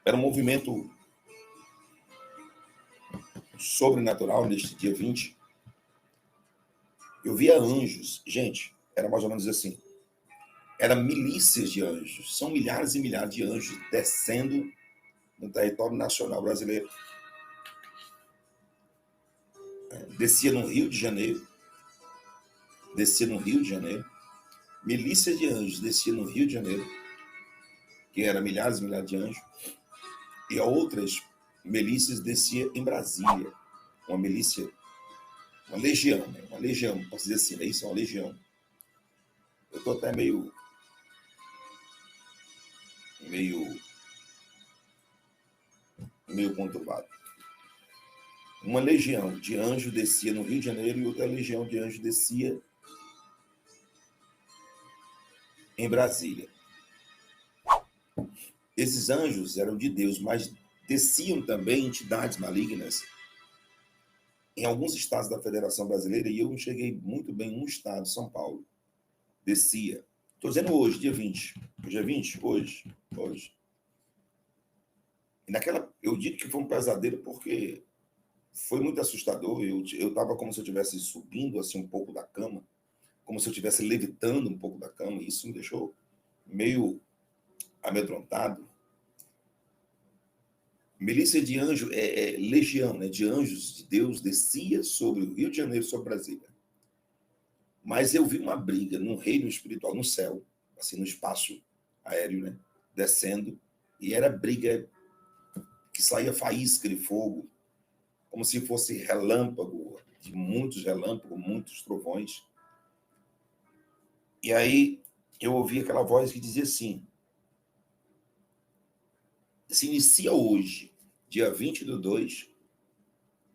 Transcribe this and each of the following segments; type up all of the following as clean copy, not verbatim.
Era um movimento sobrenatural neste dia 20. Eu via anjos. Gente, era mais ou menos assim. Era milícias de anjos. São milhares e milhares de anjos descendo no território nacional brasileiro. Descia no Rio de Janeiro. Milícias de anjos descia no Rio de Janeiro, que era milhares e milhares de anjos. E outras milícias descia em Brasília. Uma milícia, uma legião, né? Uma legião, posso dizer assim, né? Isso é uma legião. Eu estou até meio conturbado. Uma legião de anjos descia no Rio de Janeiro e outra legião de anjos descia em Brasília. Esses anjos eram de Deus, mas desciam também entidades malignas em alguns estados da Federação Brasileira, e eu cheguei muito bem em um estado, São Paulo. Descia. Estou dizendo hoje, dia 20. Hoje é 20? Hoje. E eu digo que foi um pesadelo porque foi muito assustador. Eu estava como se eu estivesse subindo assim um pouco da cama, como se eu estivesse levitando um pouco da cama, e isso me deixou meio amedrontado. Milícia de anjo, legião, né, de anjos de Deus descia sobre o Rio de Janeiro, sobre Brasília. Mas eu vi uma briga num reino espiritual, no céu, assim, no espaço aéreo, né, descendo, e era briga que saía faísca de fogo, como se fosse relâmpago, de muitos relâmpagos, muitos trovões. E aí eu ouvi aquela voz que dizia assim: se inicia hoje, dia 20/2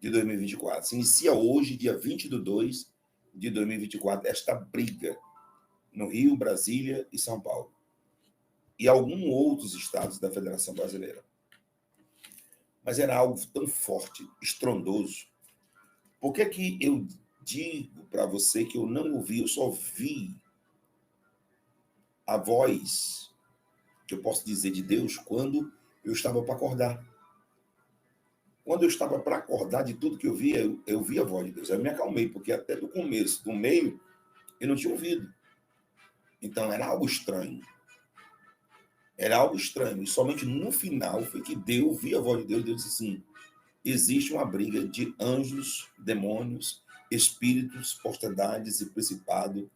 de 2024, se inicia hoje, dia 20/2 de 2024, esta briga no Rio, Brasília e São Paulo. E alguns outros estados da Federação Brasileira. Mas era algo tão forte, estrondoso. Por que que eu digo para você que eu não ouvi, eu só vi a voz, que eu posso dizer, de Deus, quando eu estava para acordar. Quando eu estava para acordar de tudo que eu via, eu vi a voz de Deus. Eu me acalmei, porque até do começo, do meio, eu não tinha ouvido. Então era algo estranho. Era algo estranho. E somente no final foi que Deus, vi a voz de Deus, Deus disse assim: existe uma briga de anjos, demônios, espíritos, potestades e principado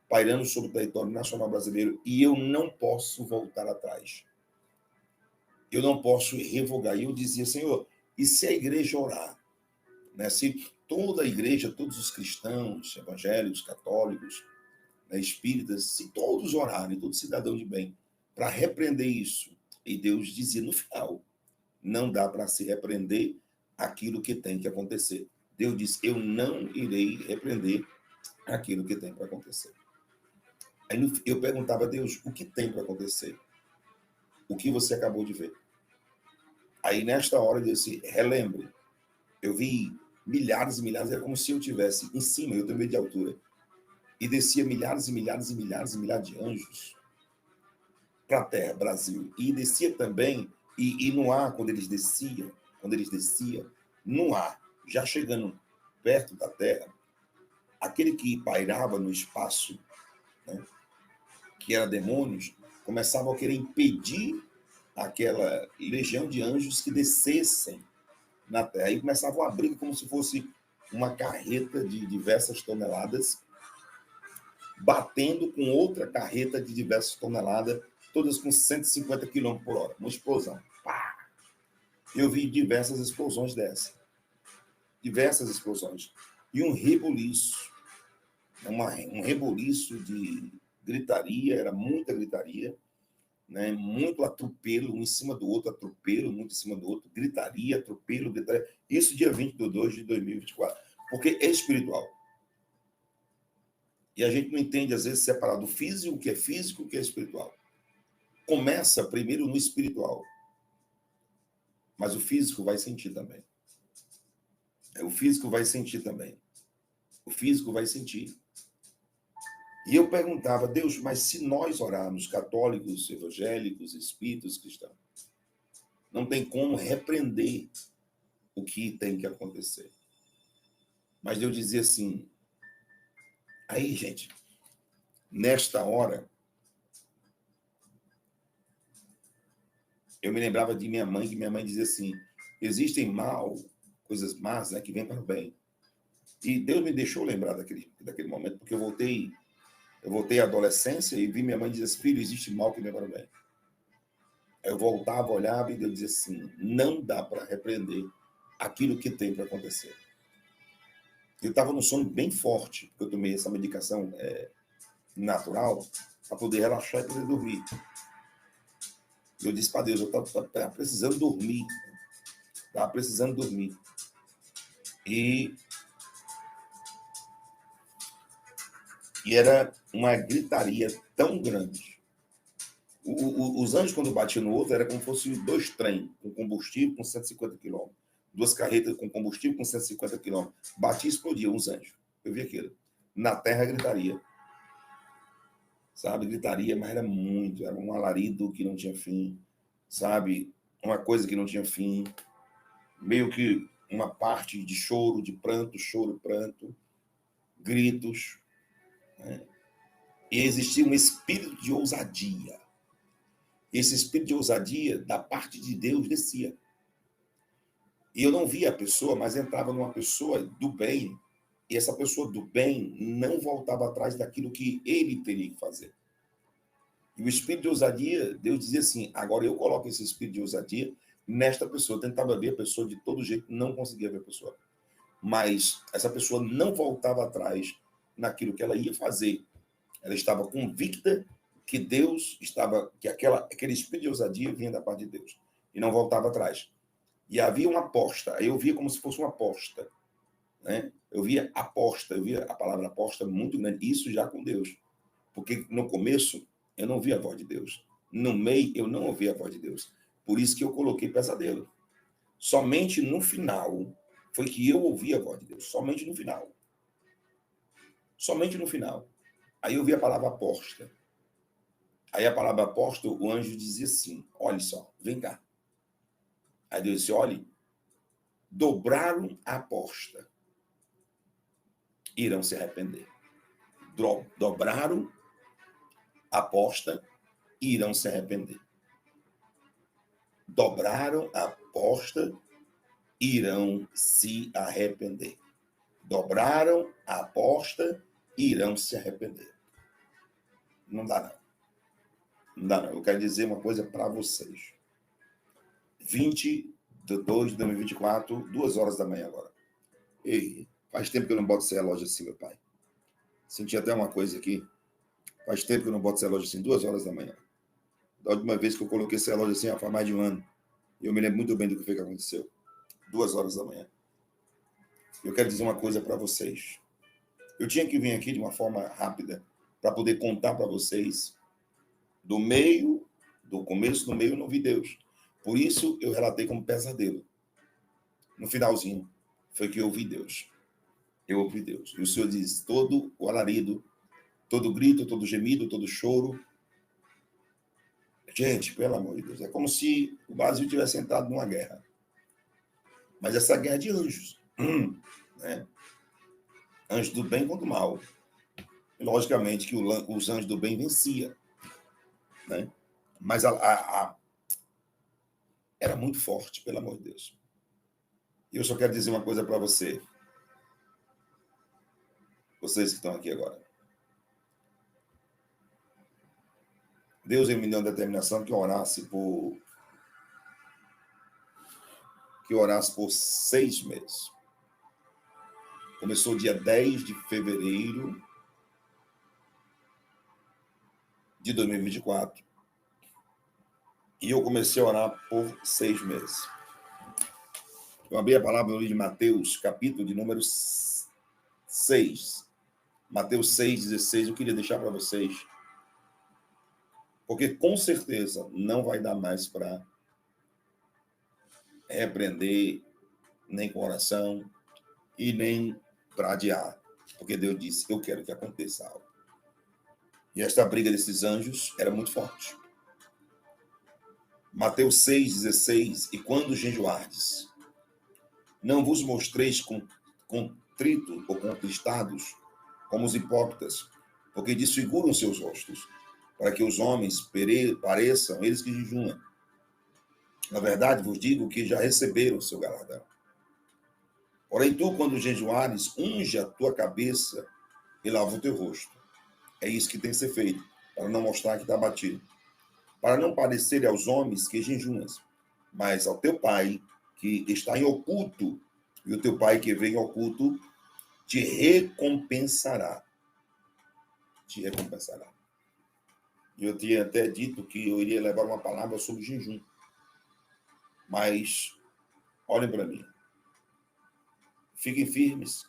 pairando sobre o território nacional brasileiro, e eu não posso voltar atrás. Eu não posso revogar. E eu dizia: Senhor, e se a igreja orar? Né? Se toda a igreja, todos os cristãos, evangélicos, católicos, né, espíritas, se todos orarem, todo cidadão de bem, para repreender isso, e Deus dizia no final: não dá para se repreender aquilo que tem que acontecer. Deus disse: eu não irei repreender aquilo que tem para acontecer. Aí eu perguntava a Deus: o que tem para acontecer? O que você acabou de ver? Aí nesta hora eu disse: relembre. Eu vi milhares e milhares, era como se eu estivesse em cima, eu tenho medo de altura, e descia milhares e milhares e milhares e milhares de anjos para a terra, Brasil. E descia também, e no ar, quando eles desciam, no ar, já chegando perto da terra, aquele que pairava no espaço, né, que era demônios, começavam a querer impedir aquela legião de anjos que descessem na terra. Aí começava uma briga como se fosse uma carreta de diversas toneladas batendo com outra carreta de diversas toneladas, todas com 150 km por hora. Uma explosão. Pá! Eu vi diversas explosões dessa. Diversas explosões. E um rebuliço. Um rebuliço de gritaria, era muita gritaria, né? Muito atropelo, um em cima do outro, atropelo, muito em cima do outro, gritaria, atropelo, gritaria. Isso dia 20/2 de 2024. Porque é espiritual. E a gente não entende, às vezes, separado o físico, o que é físico, o que é espiritual. Começa primeiro no espiritual. Mas o físico vai sentir também. O físico vai sentir também. O físico vai sentir. E eu perguntava: Deus, mas se nós orarmos, católicos, evangélicos, espíritos, cristãos, não tem como repreender o que tem que acontecer. Mas Deus dizia assim, aí, gente, nesta hora, eu me lembrava de minha mãe, que minha mãe dizia assim, existem coisas más, né, que vêm para o bem. E Deus me deixou lembrar daquele momento, porque eu voltei à adolescência e vi minha mãe dizer assim, filho, existe mal que vem para o bem. Eu voltava, olhava e Deus dizia assim, não dá para repreender aquilo que tem para acontecer. Eu estava num sono bem forte, porque eu tomei essa medicação natural para poder relaxar e poder dormir. Eu disse para Deus, eu estava precisando dormir. Estava precisando dormir. E era uma gritaria tão grande. Os anjos, quando batiam no outro, era como se fossem 2 trens com combustível com 150 km. 2 carretas com combustível com 150 km. Batia e explodia os anjos. Eu vi aquilo. Na terra, gritaria. Sabe? Gritaria, mas era muito. Era um alarido que não tinha fim. Sabe? Uma coisa que não tinha fim. Meio que uma parte de choro, pranto. Gritos. Né? E existia um espírito de ousadia. Esse espírito de ousadia, da parte de Deus, descia. E eu não via a pessoa, mas entrava numa pessoa do bem, e essa pessoa do bem não voltava atrás daquilo que ele teria que fazer. E o espírito de ousadia, Deus dizia assim, agora eu coloco esse espírito de ousadia nesta pessoa. Eu tentava ver a pessoa de todo jeito, não conseguia ver a pessoa. Mas essa pessoa não voltava atrás naquilo que ela ia fazer. Ela estava convicta que Deus estava, que aquele espírito de ousadia vinha da parte de Deus. E não voltava atrás. E havia uma aposta. Aí eu via como se fosse uma aposta. Né? Eu via a palavra aposta muito grande. Isso já com Deus. Porque no começo eu não via a voz de Deus. No meio eu não ouvia a voz de Deus. Por isso que eu coloquei pesadelo. Somente no final foi que eu ouvi a voz de Deus. Somente no final. Somente no final. Aí eu vi a palavra aposta. Aí a palavra aposta, o anjo dizia assim, olha só, vem cá. Aí Deus disse, olha, dobraram a aposta, irão se arrepender. Dobraram a aposta, irão se arrepender. Dobraram a aposta, irão se arrepender. Dobraram a aposta, irão se arrepender. Não dá, não. Não dá, não. Eu quero dizer uma coisa para vocês. 20/2 de 2024, 2 horas da manhã agora. Ei, faz tempo que eu não boto esse relógio assim, meu pai. Senti até uma coisa aqui. Faz tempo que eu não boto esse relógio assim, 2 horas da manhã. Da última vez que eu coloquei esse relógio assim, faz mais de um ano. E eu me lembro muito bem do que foi que aconteceu. 2 horas da manhã. Eu quero dizer uma coisa para vocês. Eu tinha que vir aqui de uma forma rápida para poder contar para vocês do começo, do meio, eu não vi Deus. Por isso, eu relatei como pesadelo. No finalzinho, foi que eu ouvi Deus. Eu ouvi Deus. E o Senhor diz, todo o alarido, todo grito, todo gemido, todo choro. Gente, pelo amor de Deus, é como se o Brasil tivesse entrado numa guerra. Mas essa guerra é de anjos. Né? Anjos do bem contra o mal. E, logicamente que os anjos do bem venciam. Né? Mas era muito forte, pelo amor de Deus. E eu só quero dizer uma coisa para você. Vocês que estão aqui agora. Deus me deu uma determinação que eu orasse por 6 meses. Começou dia 10 de fevereiro de 2024. E eu comecei a orar por 6 meses. Eu abri a palavra no livro de Mateus, capítulo de número 6. Mateus 6,16, eu queria deixar para vocês. Porque com certeza não vai dar mais para repreender, nem com oração, e nem para adiar. Porque Deus disse, eu quero que aconteça algo. E esta briga desses anjos era muito forte. Mateus 6,16, e quando jejuardes, não vos mostreis contritos ou contristados, como os hipócritas, porque desfiguram seus rostos, para que os homens pareçam eles que jejuam. Na verdade, vos digo que já receberam o seu galardão. Porém, tu, quando jejuares, unge a tua cabeça e lava o teu rosto. É isso que tem que ser feito, para não mostrar que está batido. Para não parecer aos homens que jejuas, mas ao teu pai que está em oculto, e o teu pai que vem em oculto te recompensará. Te recompensará. Eu tinha até dito que eu iria levar uma palavra sobre jejum. Mas, olhem para mim. Fiquem firmes.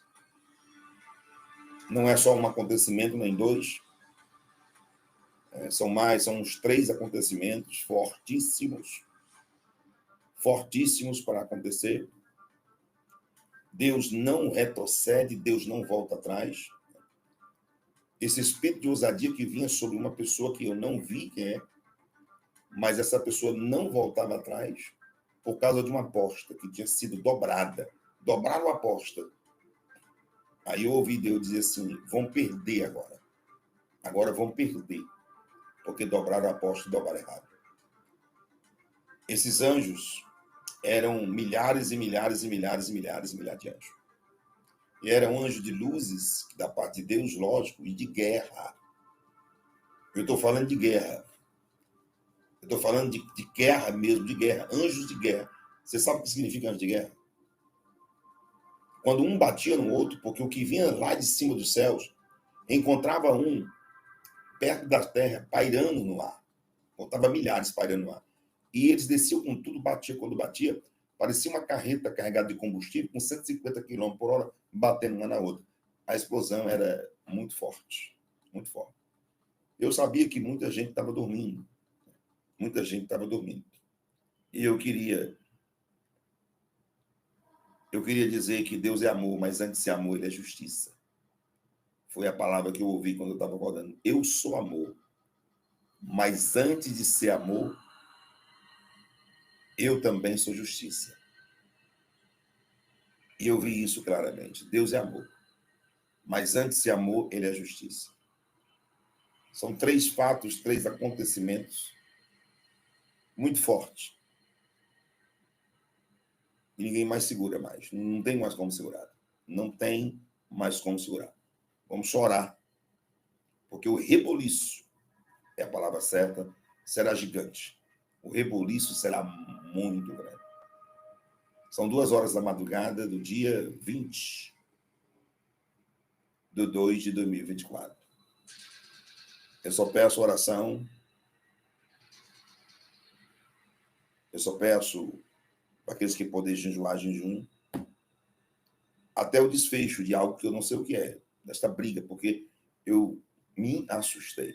Não é só um acontecimento, nem dois. São uns 3 acontecimentos fortíssimos. Fortíssimos para acontecer. Deus não retrocede, Deus não volta atrás. Esse espírito de ousadia que vinha sobre uma pessoa que eu não vi quem é, mas essa pessoa não voltava atrás por causa de uma aposta que tinha sido dobrada. Dobraram a aposta. Aí eu ouvi Deus dizer assim, vão perder agora. Agora vão perder. Porque dobraram a aposta e dobraram errado. Esses anjos eram milhares e milhares e milhares e milhares e milhares de anjos. E eram anjos de luzes, da parte de Deus, lógico, e de guerra. Eu estou falando de guerra. Eu estou falando de guerra mesmo, de guerra. Anjos de guerra. Você sabe o que significa anjo de guerra? Quando um batia no outro, porque o que vinha lá de cima dos céus encontrava um perto da terra, pairando no ar. Contava milhares pairando no ar. E eles desciam com tudo, batia. Quando batia, parecia uma carreta carregada de combustível com 150 km por hora, batendo uma na outra. A explosão era muito forte. Muito forte. Eu sabia que muita gente estava dormindo. Muita gente estava dormindo. E eu queria dizer que Deus é amor, mas antes de ser amor, ele é justiça. Foi a palavra que eu ouvi quando eu estava acordando. Eu sou amor, mas antes de ser amor, eu também sou justiça. E eu vi isso claramente. Deus é amor, mas antes de ser amor, ele é justiça. São 3 fatos, 3 acontecimentos muito fortes. E ninguém mais segura mais. Não tem mais como segurar. Não tem mais como segurar. Vamos chorar. Porque o reboliço, é a palavra certa, será gigante. O reboliço será muito grande. São 2 horas da madrugada do dia 20 de 2 de 2024. Eu só peço oração. Eu só peço para aqueles que podem jejuar, jejum, até o desfecho de algo que eu não sei o que é, desta briga, porque eu me assustei.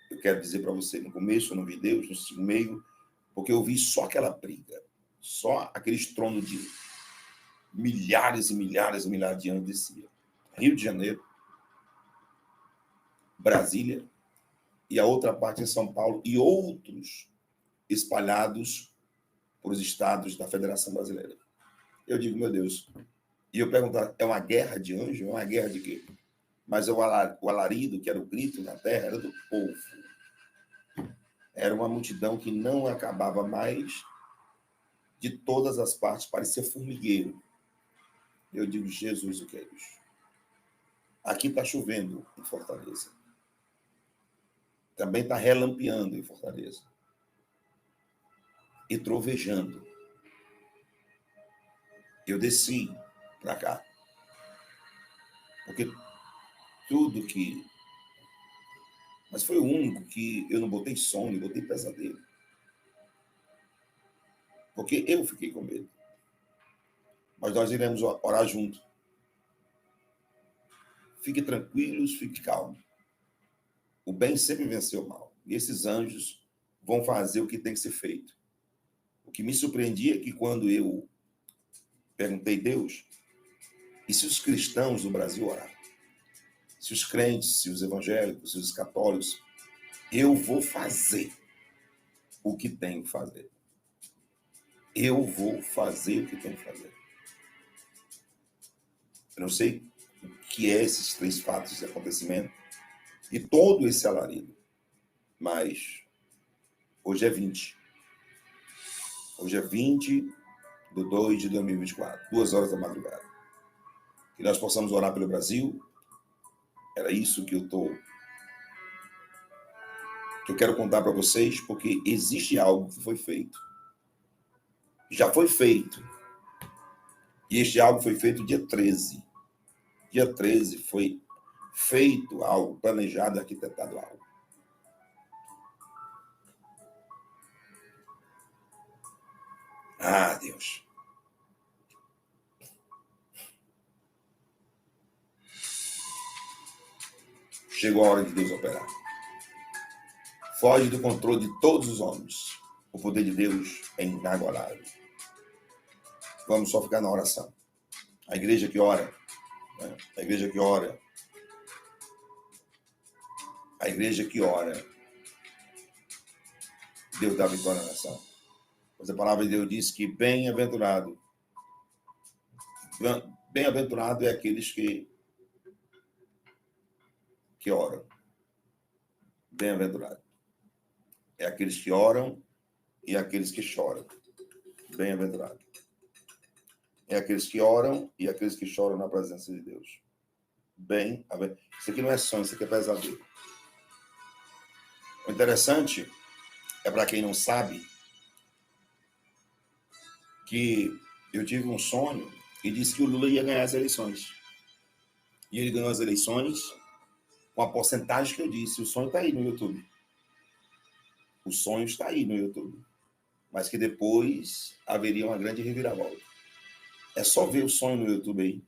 Eu quero dizer para você, no começo eu não vi Deus, no meio, porque eu vi só aquela briga, só aquele estrondo de milhares e milhares e milhares de anos descia. Rio de Janeiro, Brasília, e a outra parte em São Paulo, e outros espalhados por os estados da Federação Brasileira. Eu digo, meu Deus. E eu perguntar, é uma guerra de anjo? É uma guerra de quê? Mas o alarido, que era o grito na terra, era do povo. Era uma multidão que não acabava mais, de todas as partes, parecia formigueiro. Eu digo, Jesus, o que é isso? Aqui está chovendo em Fortaleza. Também está relampeando em Fortaleza. E trovejando. Eu desci para cá. Porque tudo que... Mas foi o único que eu não botei sono, eu botei pesadelo. Porque eu fiquei com medo. Mas nós iremos orar junto. Fique tranquilos, fique calmo. O bem sempre venceu o mal. E esses anjos vão fazer o que tem que ser feito. O que me surpreendia é que quando eu perguntei a Deus, e se os cristãos do Brasil orarem? Se os crentes, se os evangélicos, se os católicos, eu vou fazer o que tenho que fazer. Eu vou fazer o que tenho que fazer. Eu não sei o que é esses 3 fatos de acontecimento e todo esse alarido, mas hoje é 20. Hoje é 20/2 de 2024, 2 horas da madrugada. Que nós possamos orar pelo Brasil. Era isso que eu quero contar para vocês, porque existe algo que foi feito. Já foi feito. E este algo foi feito dia 13. Dia 13 foi feito algo, planejado, arquitetado algo. Ah, Deus. Chegou a hora de Deus operar. Foge do controle de todos os homens. O poder de Deus é inagualável. Vamos só ficar na oração. A igreja que ora, né? A igreja que ora, a igreja que ora, Deus dá vitória na nação. Mas a palavra de Deus diz que bem-aventurado é aqueles que oram. Bem-aventurado é aqueles que oram e aqueles que choram. Bem-aventurado é aqueles que oram e aqueles que choram na presença de Deus. Isso aqui não é sonho, isso aqui é pesadelo. O interessante é, para quem não sabe, que eu tive um sonho e disse que o Lula ia ganhar as eleições. E ele ganhou as eleições com a porcentagem que eu disse. O sonho está aí no YouTube. O sonho está aí no YouTube. Mas que depois haveria uma grande reviravolta. É só ver o sonho no YouTube aí,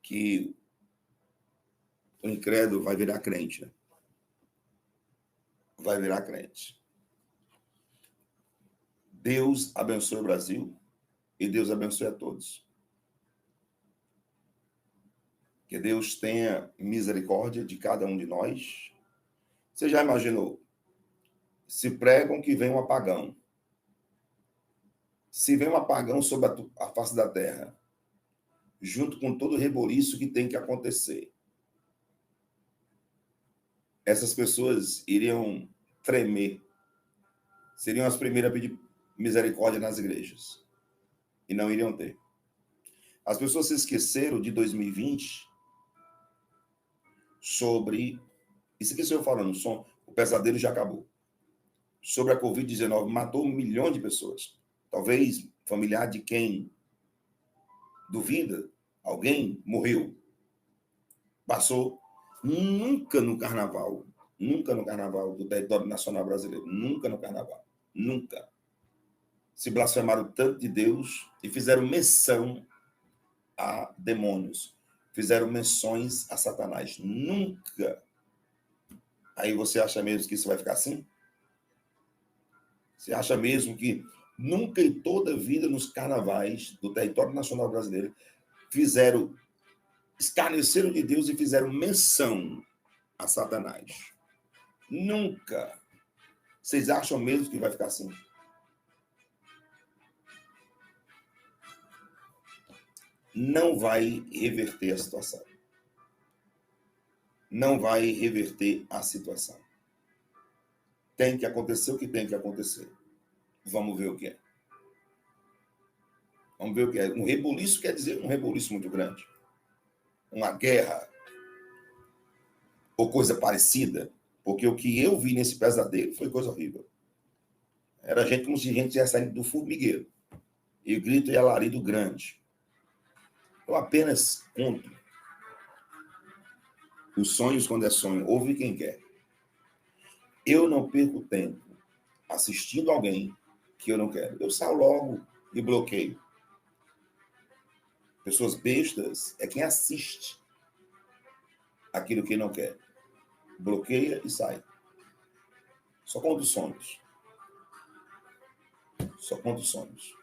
que o incrédulo vai virar crente, né? Vai virar crente. Deus abençoe o Brasil e Deus abençoe a todos. Que Deus tenha misericórdia de cada um de nós. Você já imaginou? Se pregam que vem um apagão. Se vem um apagão sobre a face da terra, junto com todo o reboliço que tem que acontecer, essas pessoas iriam tremer, seriam as primeiras a pedir misericórdia nas igrejas, e não iriam ter. As pessoas se esqueceram de 2020 sobre... Isso aqui estou eu falando, o pesadelo já acabou. Sobre a Covid-19, matou 1 milhão de pessoas. Talvez familiar de quem duvida, alguém morreu. Passou nunca no carnaval do território nacional brasileiro, nunca no carnaval, nunca. Se blasfemaram tanto de Deus e fizeram menção a demônios, fizeram menções a Satanás, nunca. Aí você acha mesmo que isso vai ficar assim? Você acha mesmo que nunca em toda a vida nos carnavais do território nacional brasileiro escarneceram de Deus e fizeram menção a Satanás? Nunca. Vocês acham mesmo que vai ficar assim? Não vai reverter a situação. Não vai reverter a situação. Tem que acontecer o que tem que acontecer. Vamos ver o que é. Vamos ver o que é. Um reboliço quer dizer um reboliço muito grande. Uma guerra ou coisa parecida. Porque o que eu vi nesse pesadelo foi coisa horrível. Era gente como se a gente tivesse saído do formigueiro. E o grito e alarido grande. Eu apenas conto os sonhos quando é sonho. Ouve quem quer. Eu não perco tempo assistindo alguém que eu não quero. Eu saio logo e bloqueio. Pessoas bestas é quem assiste aquilo que não quer. Bloqueia e sai. Só conta os sonhos. Só conta os sonhos.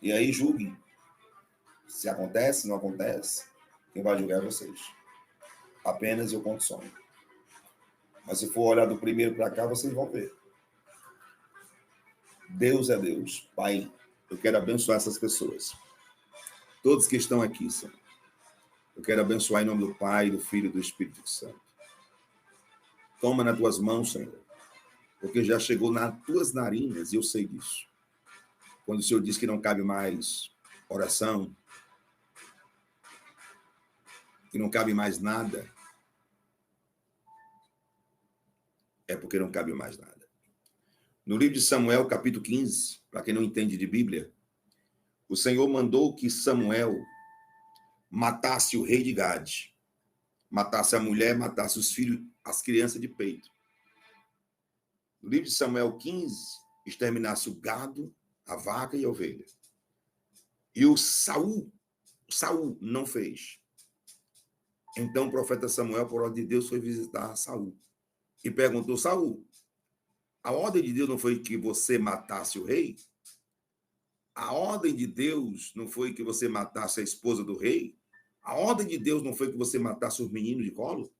E aí julguem. Se acontece, não acontece, quem vai julgar é vocês. Apenas eu conto sonho. Mas se for olhar do primeiro para cá, vocês vão ver. Deus é Deus. Pai, eu quero abençoar essas pessoas. Todos que estão aqui, Senhor. Eu quero abençoar em nome do Pai, do Filho e do Espírito Santo. Toma nas tuas mãos, Senhor, porque já chegou nas tuas narinas e eu sei disso. Quando o Senhor diz que não cabe mais oração, que não cabe mais nada, é porque não cabe mais nada. No livro de Samuel, capítulo 15, para quem não entende de Bíblia, o Senhor mandou que Samuel matasse o rei de Gade, matasse a mulher, matasse os filhos, as crianças de peito. No livro de Samuel 15, exterminasse o gado, a vaca e a ovelha. E o Saul não fez. Então o profeta Samuel, por ordem de Deus, foi visitar Saul e perguntou: Saul, a ordem de Deus não foi que você matasse o rei? A ordem de Deus não foi que você matasse a esposa do rei? A ordem de Deus não foi que você matasse os meninos de colo?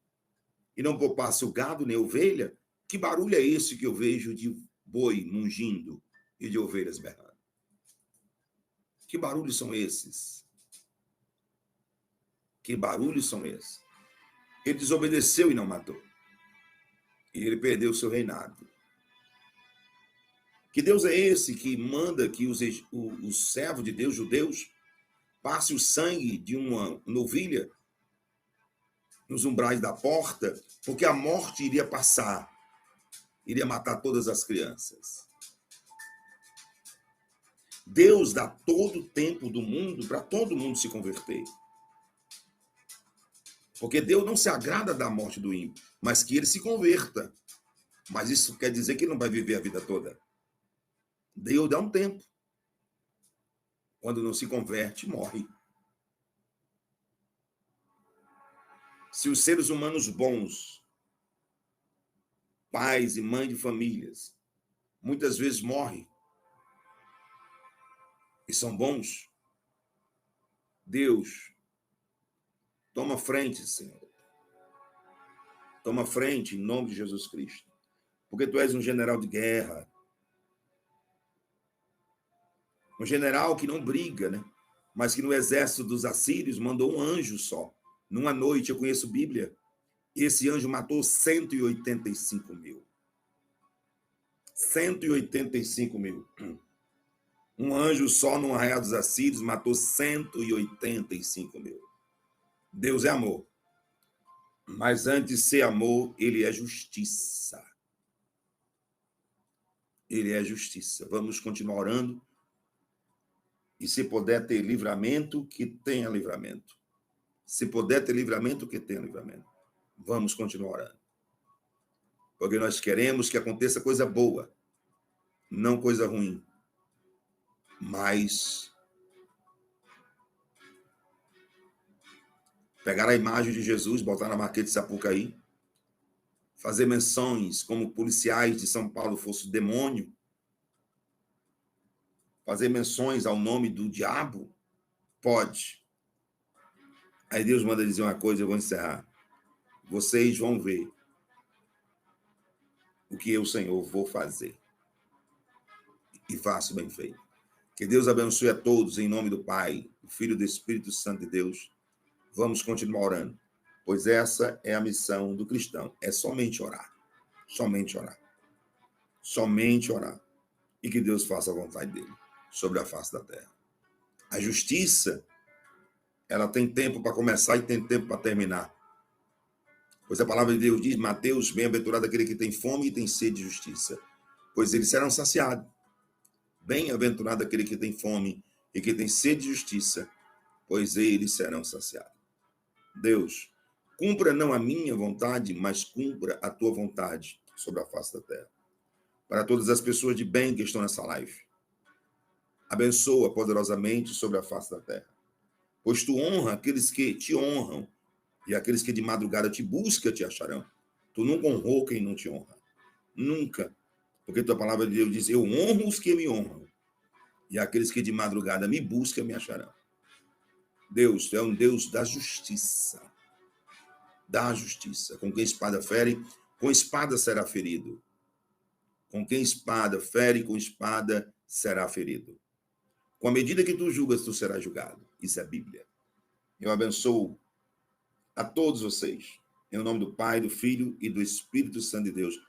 E não poupasse o gado nem a ovelha? Que barulho é esse que eu vejo de boi mungindo e de ovelhas berrando? Que barulhos são esses? Que barulhos são esses? Ele desobedeceu e não matou. E ele perdeu o seu reinado. Que Deus é esse que manda que os servos de Deus, judeus, passe o sangue de uma novilha nos umbrais da porta, porque a morte iria passar, iria matar todas as crianças. Deus dá todo o tempo do mundo para todo mundo se converter. Porque Deus não se agrada da morte do ímpio, mas que ele se converta. Mas isso quer dizer que ele não vai viver a vida toda. Deus dá um tempo. Quando não se converte, morre. Se os seres humanos bons, pais e mães de famílias, muitas vezes morrem e são bons, Deus, toma frente, Senhor. Toma frente em nome de Jesus Cristo. Porque tu és um general de guerra. Um general que não briga, né? Mas que no exército dos assírios mandou um anjo só. Numa noite, eu conheço Bíblia, e esse anjo matou 185 mil. 185 mil. Um anjo só no arraial dos assírios matou 185 mil. Deus é amor. Mas antes de ser amor, ele é justiça. Ele é justiça. Vamos continuar orando. E se puder ter livramento, que tenha livramento. Se puder ter livramento, que tenha livramento. Vamos continuar orando. Porque nós queremos que aconteça coisa boa, não coisa ruim. Mas pegar a imagem de Jesus, botar na Marquês de Sapucaí, fazer menções como policiais de São Paulo fosse demônio, fazer menções ao nome do diabo, pode. Aí Deus manda dizer uma coisa, eu vou encerrar. Vocês vão ver o que eu, Senhor, vou fazer. E faço bem feito. Que Deus abençoe a todos, em nome do Pai, do Filho e do Espírito Santo de Deus. Vamos continuar orando, pois essa é a missão do cristão. É somente orar. Somente orar. Somente orar. E que Deus faça a vontade dele sobre a face da terra. A justiça, ela tem tempo para começar e tem tempo para terminar. Pois a palavra de Deus diz, Mateus, bem-aventurado aquele que tem fome e tem sede de justiça, pois eles serão saciados. Bem-aventurado aquele que tem fome e que tem sede de justiça, pois eles serão saciados. Deus, cumpra não a minha vontade, mas cumpra a tua vontade sobre a face da terra. Para todas as pessoas de bem que estão nessa live, abençoa poderosamente sobre a face da terra. Pois tu honra aqueles que te honram, e aqueles que de madrugada te buscam te acharão. Tu nunca honrou quem não te honra. Nunca. Porque tua palavra de Deus diz, eu honro os que me honram, e aqueles que de madrugada me buscam me acharão. Deus, tu é um Deus da justiça. Da justiça. Com quem espada fere, com espada será ferido. Com quem espada fere, com espada será ferido. Com a medida que tu julgas, tu serás julgado. Isso é a Bíblia. Eu abençoo a todos vocês, em nome do Pai, do Filho e do Espírito Santo de Deus.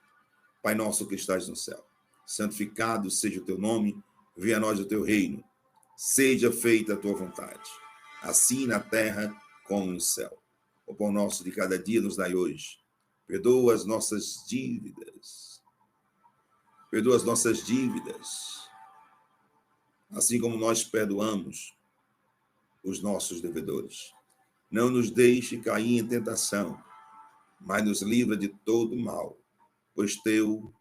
Pai nosso que estás no céu, santificado seja o teu nome, venha a nós o teu reino, seja feita a tua vontade, assim na terra como no céu. O pão nosso de cada dia nos dai hoje. Perdoa as nossas dívidas. Perdoa as nossas dívidas, assim como nós perdoamos os nossos devedores. Não nos deixe cair em tentação, mas nos livra de todo mal, pois teu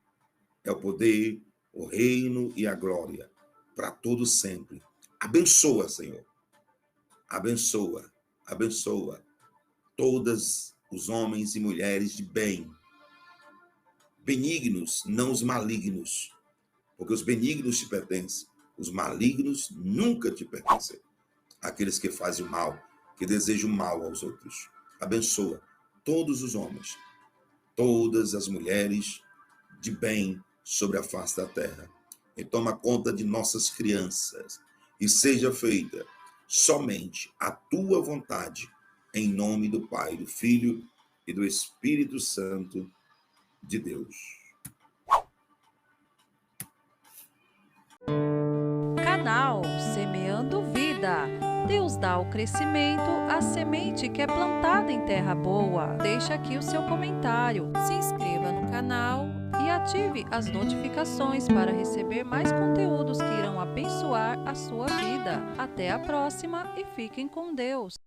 é o poder, o reino e a glória, para todo sempre. Abençoa, Senhor. Abençoa, abençoa todos os homens e mulheres de bem, benignos, não os malignos, porque os benignos te pertencem, os malignos nunca te pertencem. Aqueles que fazem o mal, que desejam mal aos outros. Abençoa todos os homens, todas as mulheres de bem sobre a face da terra. E toma conta de nossas crianças. E seja feita somente a tua vontade, em nome do Pai, do Filho e do Espírito Santo de Deus. Canal Semeando Vida. Deus dá o crescimento à semente que é plantada em terra boa. Deixa aqui o seu comentário, se inscreva no canal e ative as notificações para receber mais conteúdos que irão abençoar a sua vida. Até a próxima e fiquem com Deus.